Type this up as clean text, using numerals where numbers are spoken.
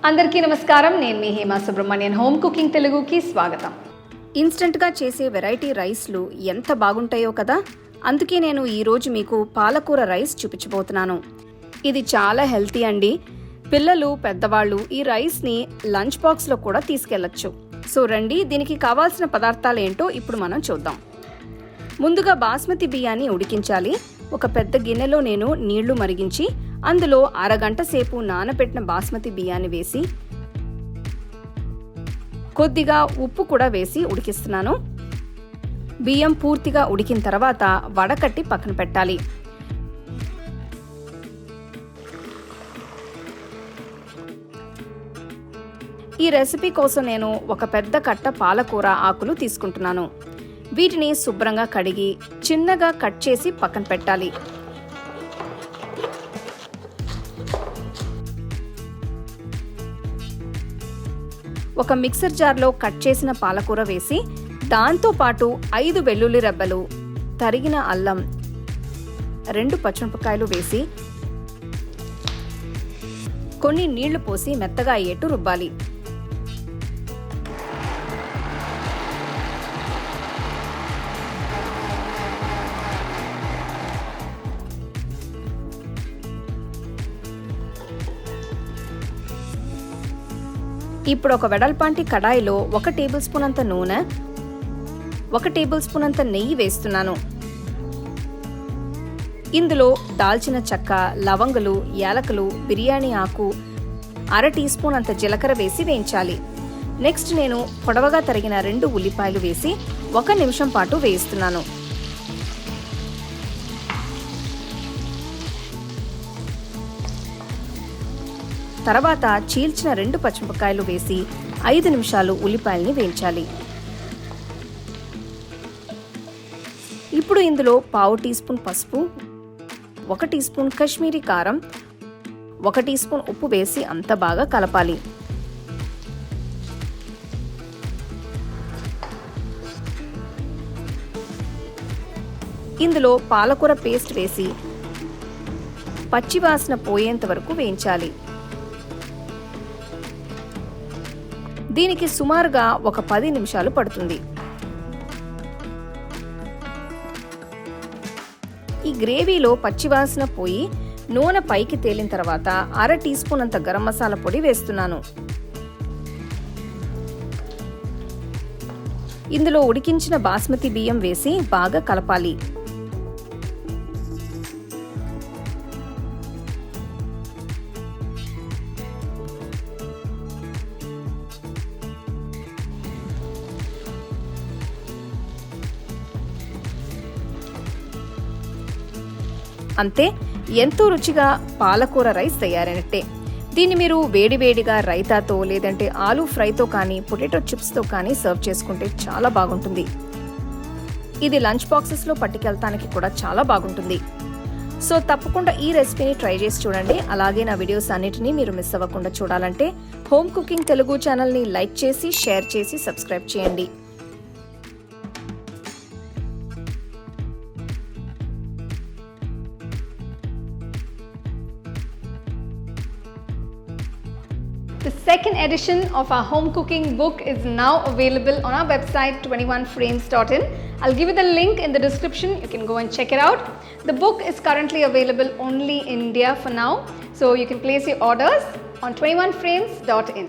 అందరికీ నమస్కారం. నేను మీ హేమ సుబ్రహ్మణ్యన్. హోమ్ కుకింగ్ తెలుగుకి స్వాగతం. ఇన్స్టెంట్గా చేసే వెరైటీ రైస్లు ఎంత బాగుంటాయో కదా. అందుకే నేను ఈరోజు మీకు పాలకూర రైస్ చూపించబోతున్నాను. ఇది చాలా హెల్తీ అండి. పిల్లలు, పెద్దవాళ్ళు ఈ రైస్ని లంచ్ బాక్స్లో కూడా తీసుకెళ్లొచ్చు. సో రండి, దీనికి కావాల్సిన పదార్థాలు ఏంటో ఇప్పుడు మనం చూద్దాం. ముందుగా బాస్మతి బియ్యాన్ని ఉడికించాలి. ఒక పెద్ద గిన్నెలో నేను నీళ్లు మరిగించి అందులో అరగంట సేపు నానబెట్టిన బాస్మతి బియ్యాన్ని వేసి కొద్దిగా ఉప్పు కూడా వేసి ఉడికిస్తున్నాను. బియ్యం పూర్తిగా ఉడికిన తర్వాత వడకట్టి పక్కన పెట్టాలి. ఈ రెసిపీ కోసం నేను ఒక పెద్ద కట్ట పాలకూర ఆకులు తీసుకుంటున్నాను. వీటిని శుభ్రంగా కడిగి చిన్నగా కట్ చేసి పక్కన పెట్టాలి. ఒక మిక్సర్ జార్లో కట్ చేసిన పాలకూర వేసి దాంతో పాటు 5 వెల్లుల్లి రెబ్బలు, తరిగిన అల్లం, 2 పచ్చిమిరపకాయలు వేసి కొన్ని నీళ్లు పోసి మెత్తగా అయ్యేట్టు రుబ్బాలి. ఇప్పుడు ఒక వెడల్పాంటి కడాయిలో 1 టేబుల్ స్పూన్ అంత నూనె, 1 టేబుల్ స్పూన్ అంత నెయ్యి వేస్తున్నాను. ఇందులో దాల్చిన చెక్క, లవంగులు, యాలకులు, బిర్యానీ ఆకు, 1/2 టీ స్పూన్ అంత జీలకర్ర వేసి వేయించాలి. నెక్స్ట్ నేను పొడవగా తరిగిన 2 ఉల్లిపాయలు వేసి 1 నిమిషం పాటు వేయిస్తున్నాను. తర్వాత చీల్చిన 2 పచ్చిమిరపకాయలు వేసి 5 నిమిషాలు ఉల్లిపాయల్ని వేయించాలి. ఇప్పుడు ఇందులో 1/2 టీ స్పూన్ పసుపు, 1 టీ స్పూన్ కాశ్మీరీ కారం, 1 టీ స్పూన్ ఉప్పు వేసి అంత బాగా కలపాలి. ఇందులో పాలకూర పేస్ట్ వేసి పచ్చివాసన పోయేంత వరకు వేయించాలి. దీనికి సుమారుగా ఒక 10 నిమిషాలు పడుతుంది. ఈ గ్రేవీలో పచ్చివాసన పోయి నూనె పైకి తేలిన తర్వాత 1/2 టీ స్పూన్ అంత గరం మసాలా పొడి వేస్తున్నాను. ఇందులో ఉడికించిన బాస్మతి బియ్యం వేసి బాగా కలపాలి. అంతే, ఎంతో రుచిగా పాలకూర రైస్ తయారైనట్టే. దీన్ని మీరు వేడివేడిగా రైతాతో లేదంటే ఆలూ ఫ్రైతో కానీ పొటాటో చిప్స్తో కానీ సర్వ్ చేసుకుంటే చాలా బాగుంటుంది. ఇది లంచ్ బాక్సెస్లో పట్టుకెళ్తానికి కూడా చాలా బాగుంటుంది. సో తప్పకుండా ఈ రెసిపీని ట్రై చేసి చూడండి. అలాగే నా వీడియోస్ అన్నిటినీ మీరు మిస్ అవ్వకుండా చూడాలంటే హోమ్ కుకింగ్ తెలుగు ఛానల్ని లైక్ చేసి, షేర్ చేసి, సబ్స్క్రైబ్ చేయండి. The second edition of our home cooking book is now available on our website 21frames.in. I'll give you the link in the description. You can go and check it out. The book is currently available only in India for now, so you can place your orders on 21frames.in.